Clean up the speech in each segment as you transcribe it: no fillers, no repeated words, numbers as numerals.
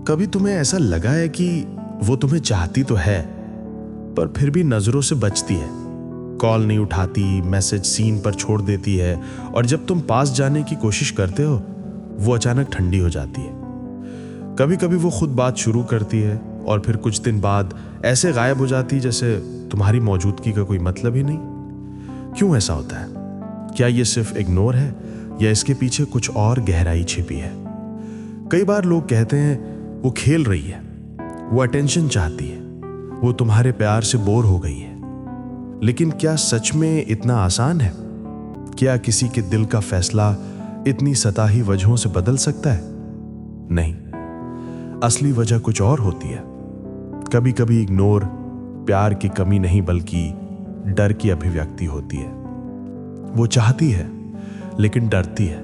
कभी तुम्हें ऐसा लगा है कि वो तुम्हें चाहती तो है पर फिर भी नजरों से बचती है, कॉल नहीं उठाती, मैसेज सीन पर छोड़ देती है और जब तुम पास जाने की कोशिश करते हो वो अचानक ठंडी हो जाती है। कभी कभी वो खुद बात शुरू करती है और फिर कुछ दिन बाद ऐसे गायब हो जाती जैसे तुम्हारी मौजूदगी का कोई मतलब ही नहीं। क्यों ऐसा होता है? क्या ये सिर्फ इग्नोर है या इसके पीछे कुछ और गहराई छिपी है? कई बार लोग कहते हैं वो खेल रही है, वो अटेंशन चाहती है, वो तुम्हारे प्यार से बोर हो गई है। लेकिन क्या सच में इतना आसान है? क्या किसी के दिल का फैसला इतनी सतही वजहों से बदल सकता है? नहीं, असली वजह कुछ और होती है। कभी कभी इग्नोर प्यार की कमी नहीं बल्कि डर की अभिव्यक्ति होती है। वो चाहती है लेकिन डरती है।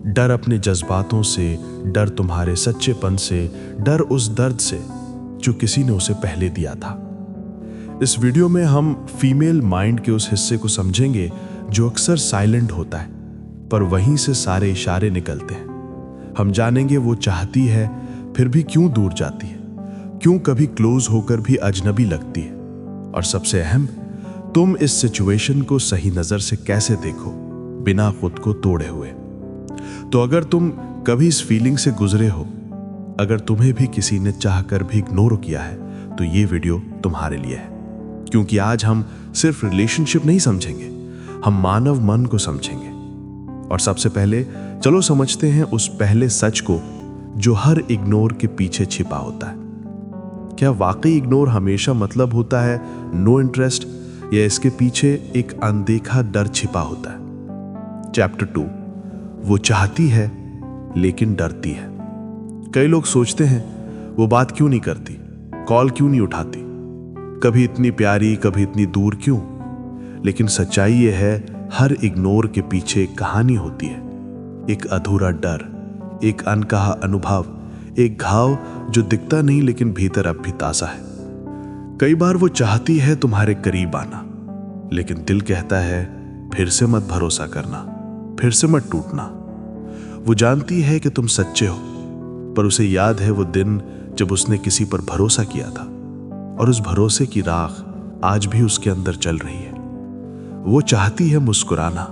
डर अपने जज्बातों से, डर तुम्हारे सच्चेपन से, डर उस दर्द से जो किसी ने उसे पहले दिया था। इस वीडियो में हम फीमेल माइंड के उस हिस्से को समझेंगे जो अक्सर साइलेंट होता है पर वहीं से सारे इशारे निकलते हैं। हम जानेंगे वो चाहती है फिर भी क्यों दूर जाती है, क्यों कभी क्लोज होकर भी अजनबी लगती है, और सबसे अहम, तुम इस सिचुएशन को सही नजर से कैसे देखो बिना खुद को तोड़े हुए। तो अगर तुम कभी इस फीलिंग से गुजरे हो, अगर तुम्हें भी किसी ने चाहकर भी इग्नोर किया है, तो ये वीडियो तुम्हारे लिए है। क्योंकि आज हम सिर्फ रिलेशनशिप नहीं समझेंगे, हम मानव मन को समझेंगे। और सबसे पहले चलो समझते हैं उस पहले सच को जो हर इग्नोर के पीछे छिपा होता है। क्या वाकई इग्नोर हमेशा मतलब होता है नो इंटरेस्ट, या इसके पीछे एक अनदेखा डर छिपा होता है? चैप्टर 2, वो चाहती है लेकिन डरती है। कई लोग सोचते हैं वो बात क्यों नहीं करती, कॉल क्यों नहीं उठाती, कभी इतनी प्यारी कभी इतनी दूर क्यों? लेकिन सच्चाई ये है, हर इग्नोर के पीछे एक कहानी होती है, एक अधूरा डर, एक अनकहा अनुभव, एक घाव जो दिखता नहीं लेकिन भीतर अब भी ताजा है। कई बार वो चाहती है तुम्हारे करीब आना, लेकिन दिल कहता है फिर से मत भरोसा करना, फिर से मत टूटना। वो जानती है कि तुम सच्चे हो, पर उसे याद है वो दिन जब उसने किसी पर भरोसा किया था और उस भरोसे की राख आज भी उसके अंदर चल रही है। वो चाहती है मुस्कुराना,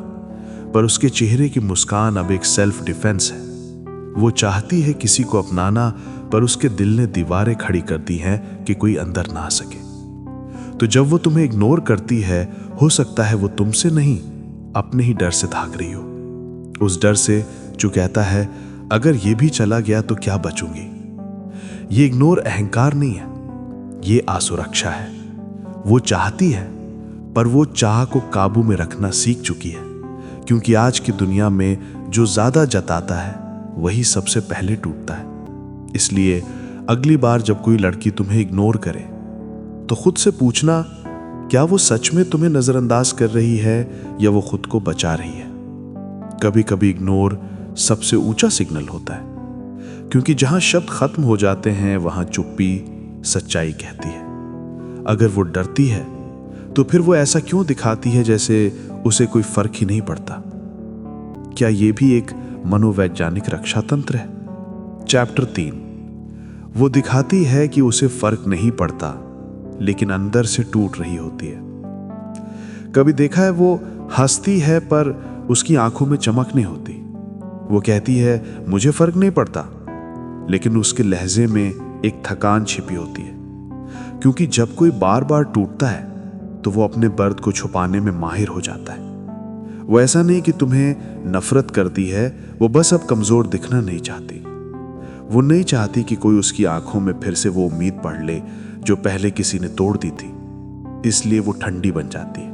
पर उसके चेहरे की मुस्कान अब एक सेल्फ डिफेंस है। वो चाहती है किसी को अपनाना, पर उसके दिल ने दीवारें खड़ी कर दी हैं कि कोई अंदर ना आ सके। तो जब वो तुम्हें इग्नोर करती है, हो सकता है वो तुमसे नहीं अपने ही डर से भाग रही हो। उस डर से जो कहता है अगर ये भी चला गया तो क्या बचूंगी। ये इग्नोर अहंकार नहीं है, ये असुरक्षा है। वो चाहती है पर वो चाह को काबू में रखना सीख चुकी है, क्योंकि आज की दुनिया में जो ज्यादा जताता है वही सबसे पहले टूटता है। इसलिए अगली बार जब कोई लड़की तुम्हें इग्नोर करे तो खुद से पूछना, क्या वो सच में तुम्हें नजरअंदाज कर रही है या वो खुद को बचा रही है? कभी कभी इग्नोर सबसे ऊंचा सिग्नल होता है, क्योंकि जहां शब्द खत्म हो जाते हैं वहां चुप्पी सच्चाई कहती है। अगर वो डरती है तो फिर वो ऐसा क्यों दिखाती है जैसे उसे कोई फर्क ही नहीं पड़ता? क्या ये भी एक मनोवैज्ञानिक रक्षा तंत्र है? चैप्टर 3, वो दिखाती है कि उसे फर्क नहीं पड़ता लेकिन अंदर से टूट रही होती है। कभी देखा है वो हंसती है पर उसकी आंखों में चमक नहीं होती। वो कहती है मुझे फर्क नहीं पड़ता, लेकिन उसके लहजे में एक थकान छिपी होती है, क्योंकि जब कोई बार बार टूटता है तो वो अपने दर्द को छुपाने में माहिर हो जाता है। वो ऐसा नहीं कि तुम्हें नफरत करती है, वो बस अब कमजोर दिखना नहीं चाहती। वो नहीं चाहती कि कोई उसकी आंखों में फिर से वो उम्मीद पढ़ ले जो पहले किसी ने तोड़ दी थी। इसलिए वो ठंडी बन जाती है,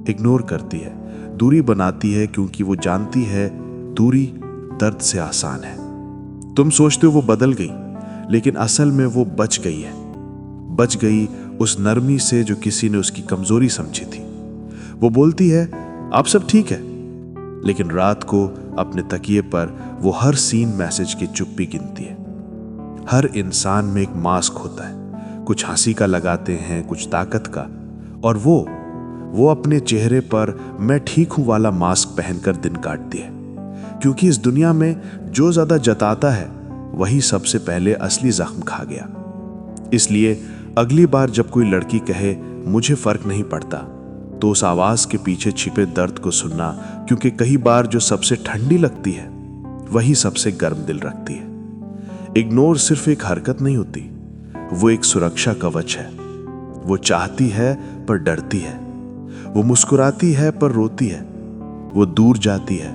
इग्नोर करती है, दूरी बनाती है, क्योंकि वो जानती है दूरी दर्द से आसान है। तुम सोचते हो वो बदल गई, लेकिन असल में वो बच गई है। बच गई उस नरमी से जो किसी ने उसकी कमजोरी समझी थी। वो बोलती है अब सब ठीक है, लेकिन रात को अपने तकिए पर वो हर सीन मैसेज की चुप्पी गिनती है। हर इंसान में एक मास्क होता है, कुछ हंसी का लगाते हैं, कुछ ताकत का, और वो अपने चेहरे पर मैं ठीक हूं वाला मास्क पहनकर दिन काटती है। क्योंकि इस दुनिया में जो ज्यादा जताता है वही सबसे पहले असली जख्म खा गया। इसलिए अगली बार जब कोई लड़की कहे मुझे फर्क नहीं पड़ता, तो उस आवाज के पीछे छिपे दर्द को सुनना, क्योंकि कई बार जो सबसे ठंडी लगती है वही सबसे गर्म दिल रखती है। इग्नोर सिर्फ एक हरकत नहीं होती, वो एक सुरक्षा कवच है। वो चाहती है पर डरती है, वो मुस्कुराती है पर रोती है, वो दूर जाती है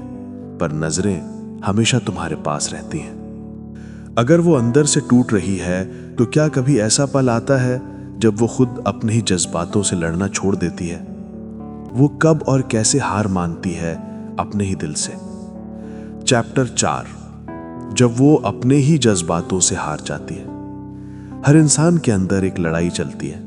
पर नजरें हमेशा तुम्हारे पास रहती हैं। अगर वो अंदर से टूट रही है तो क्या कभी ऐसा पल आता है जब वो खुद अपने ही जज्बातों से लड़ना छोड़ देती है? वो कब और कैसे हार मानती है अपने ही दिल से? चैप्टर 4, जब वो अपने ही जज्बातों से हार जाती है। हर इंसान के अंदर एक लड़ाई चलती है।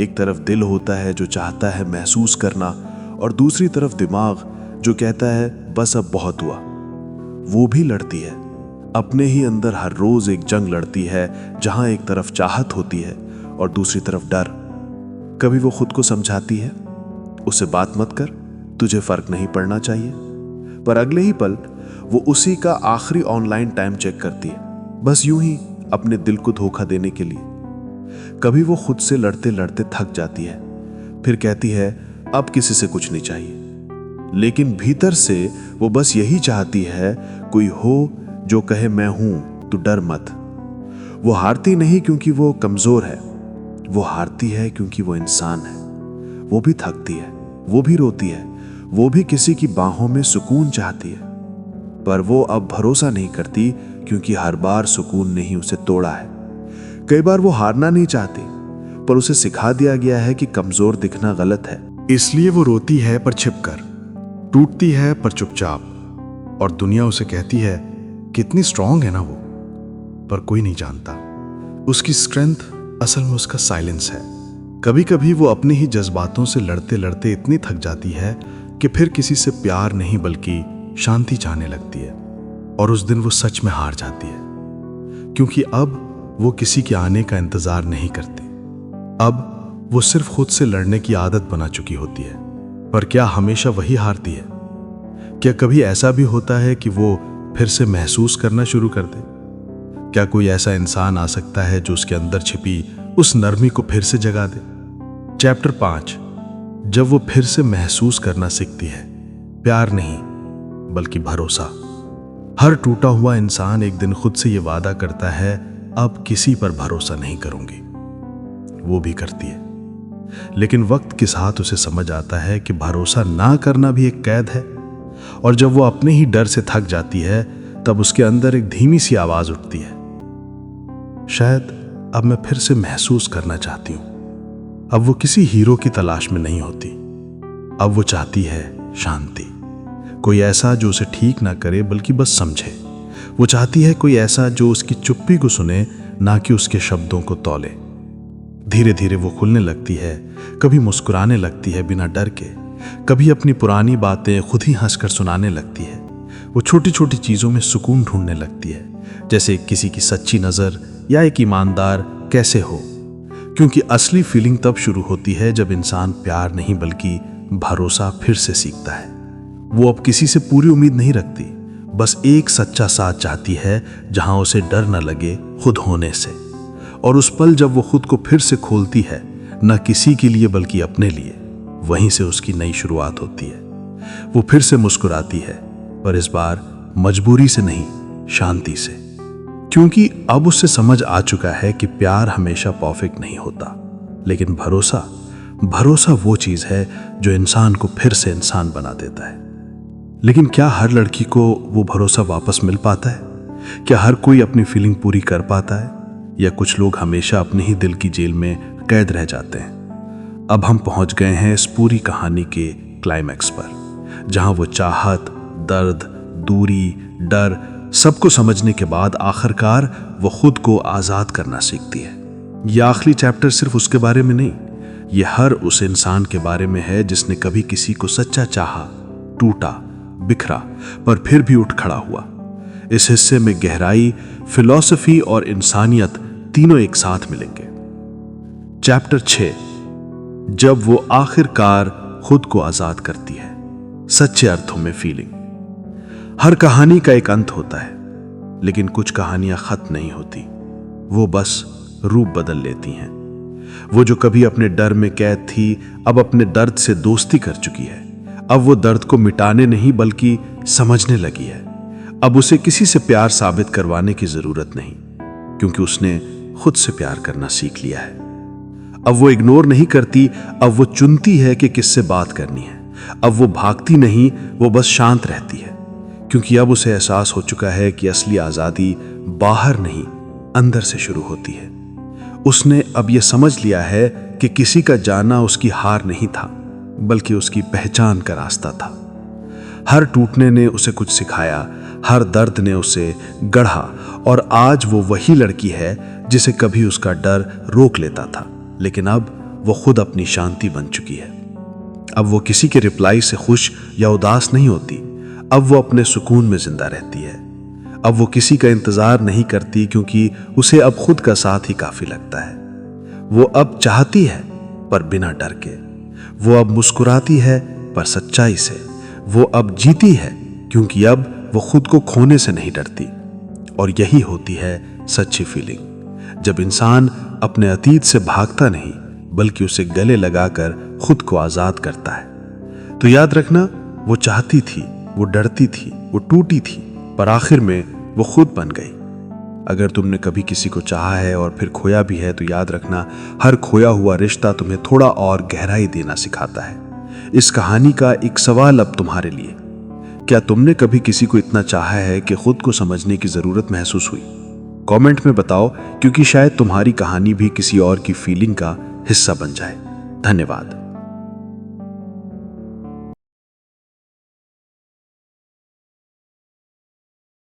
एक तरफ दिल होता है जो चाहता है महसूस करना, और दूसरी तरफ दिमाग जो कहता है बस अब बहुत हुआ। वो भी लड़ती है अपने ही अंदर, हर रोज एक जंग लड़ती है जहां एक तरफ चाहत होती है और दूसरी तरफ डर। कभी वो खुद को समझाती है उसे बात मत कर, तुझे फर्क नहीं पड़ना चाहिए, पर अगले ही पल वो उसी का आखिरी ऑनलाइन टाइम चेक करती है, बस यूं ही अपने दिल को धोखा देने के लिए। कभी वो खुद से लड़ते लड़ते थक जाती है, फिर कहती है अब किसी से कुछ नहीं चाहिए, लेकिन भीतर से वो बस यही चाहती है कोई हो जो कहे मैं हूं, तू डर मत। वो हारती नहीं क्योंकि वो कमजोर है, वो हारती है क्योंकि वो इंसान है। वो भी थकती है, वो भी रोती है, वो भी किसी की बाहों में सुकून चाहती है, पर वो अब भरोसा नहीं करती क्योंकि हर बार सुकून ने ही उसे तोड़ा है। कई बार वो हारना नहीं चाहती, पर उसे सिखा दिया गया है कि कमजोर दिखना गलत है। इसलिए वो रोती है पर छिपकर, टूटती है पर चुपचाप, और दुनिया उसे कहती है कितनी स्ट्रांग है ना वो, पर कोई नहीं जानता उसकी स्ट्रेंथ असल में उसका साइलेंस है। कभी कभी वो अपने ही जज्बातों से लड़ते लड़ते इतनी थक जाती है कि फिर किसी से प्यार नहीं बल्कि शांति चाहने लगती है, और उस दिन वो सच में हार जाती है, क्योंकि अब वो किसी के आने का इंतजार नहीं करती। अब वो सिर्फ खुद से लड़ने की आदत बना चुकी होती है। पर क्या हमेशा वही हारती है? क्या कभी ऐसा भी होता है कि वो फिर से महसूस करना शुरू कर दे? क्या कोई ऐसा इंसान आ सकता है जो उसके अंदर छिपी उस नरमी को फिर से जगा दे? चैप्टर 5, जब वो फिर से महसूस करना सीखती है, प्यार नहीं बल्कि भरोसा। हर टूटा हुआ इंसान एक दिन खुद से ये वादा करता है अब किसी पर भरोसा नहीं करूंगी। वो भी करती है, लेकिन वक्त के साथ उसे समझ आता है कि भरोसा ना करना भी एक कैद है। और जब वो अपने ही डर से थक जाती है, तब उसके अंदर एक धीमी सी आवाज उठती है, शायद अब मैं फिर से महसूस करना चाहती हूं। अब वो किसी हीरो की तलाश में नहीं होती, अब वो चाहती है शांति। कोई ऐसा जो उसे ठीक ना करे बल्कि बस समझे। वो चाहती है कोई ऐसा जो उसकी चुप्पी को सुने, ना कि उसके शब्दों को तौले। धीरे धीरे वो खुलने लगती है, कभी मुस्कुराने लगती है बिना डर के, कभी अपनी पुरानी बातें खुद ही हंसकर सुनाने लगती है। वो छोटी छोटी चीजों में सुकून ढूंढने लगती है, जैसे किसी की सच्ची नजर या एक ईमानदार कैसे हो। क्योंकि असली फीलिंग तब शुरू होती है जब इंसान प्यार नहीं बल्कि भरोसा फिर से सीखता है। वो अब किसी से पूरी उम्मीद नहीं रखती, बस एक सच्चा साथ चाहती है जहां उसे डर न लगे खुद होने से। और उस पल जब वो खुद को फिर से खोलती है, न किसी के लिए बल्कि अपने लिए, वहीं से उसकी नई शुरुआत होती है। वो फिर से मुस्कुराती है, पर इस बार मजबूरी से नहीं, शांति से। क्योंकि अब उससे समझ आ चुका है कि प्यार हमेशा परफेक्ट नहीं होता, लेकिन भरोसा वो चीज है जो इंसान को फिर से इंसान बना देता है। लेकिन क्या हर लड़की को वो भरोसा वापस मिल पाता है? क्या हर कोई अपनी फीलिंग पूरी कर पाता है? या कुछ लोग हमेशा अपने ही दिल की जेल में कैद रह जाते हैं? अब हम पहुंच गए हैं इस पूरी कहानी के क्लाइमैक्स पर, जहां वो चाहत, दर्द, दूरी, डर सबको समझने के बाद आखिरकार वो खुद को आजाद करना सीखती है। यह आखिरी चैप्टर सिर्फ उसके बारे में नहीं, ये हर उस इंसान के बारे में है जिसने कभी किसी को सच्चा चाहा, टूटा, बिखरा, पर फिर भी उठ खड़ा हुआ। इस हिस्से में गहराई, फिलॉसफी और इंसानियत तीनों एक साथ मिलेंगे। चैप्टर 6, जब वो आखिरकार खुद को आजाद करती है, सच्चे अर्थों में फीलिंग। हर कहानी का एक अंत होता है, लेकिन कुछ कहानियां खत्म नहीं होती, वो बस रूप बदल लेती हैं। वो जो कभी अपने डर में कैद थी, अब अपने दर्द से दोस्ती कर चुकी है। अब वो दर्द को मिटाने नहीं बल्कि समझने लगी है। अब उसे किसी से प्यार साबित करवाने की जरूरत नहीं, क्योंकि उसने खुद से प्यार करना सीख लिया है। अब वो इग्नोर नहीं करती, अब वो चुनती है कि किससे बात करनी है। अब वो भागती नहीं, वो बस शांत रहती है, क्योंकि अब उसे एहसास हो चुका है कि असली आजादी बाहर नहीं, अंदर से शुरू होती है। उसने अब ये समझ लिया है कि किसी का जाना उसकी हार नहीं था, बल्कि उसकी पहचान का रास्ता था। हर टूटने ने उसे कुछ सिखाया, हर दर्द ने उसे गढ़ा, और आज वो वही लड़की है जिसे कभी उसका डर रोक लेता था, लेकिन अब वो खुद अपनी शांति बन चुकी है। अब वो किसी के रिप्लाई से खुश या उदास नहीं होती, अब वो अपने सुकून में जिंदा रहती है। अब वो किसी का इंतजार नहीं करती, क्योंकि उसे अब खुद का साथ ही काफी लगता है। वो अब चाहती है पर बिना डर के, वो अब मुस्कुराती है पर सच्चाई से, वो अब जीती है क्योंकि अब वो खुद को खोने से नहीं डरती। और यही होती है सच्ची फीलिंग, जब इंसान अपने अतीत से भागता नहीं बल्कि उसे गले लगाकर खुद को आजाद करता है। तो याद रखना, वो चाहती थी, वो डरती थी, वो टूटी थी, पर आखिर में वो खुद बन गई। अगर तुमने कभी किसी को चाहा है और फिर खोया भी है, तो याद रखना, हर खोया हुआ रिश्ता तुम्हें थोड़ा और गहराई देना सिखाता है। इस कहानी का एक सवाल अब तुम्हारे लिए, क्या तुमने कभी किसी को इतना चाहा है कि खुद को समझने की जरूरत महसूस हुई? कमेंट में बताओ, क्योंकि शायद तुम्हारी कहानी भी किसी और की फीलिंग का हिस्सा बन जाए। धन्यवाद।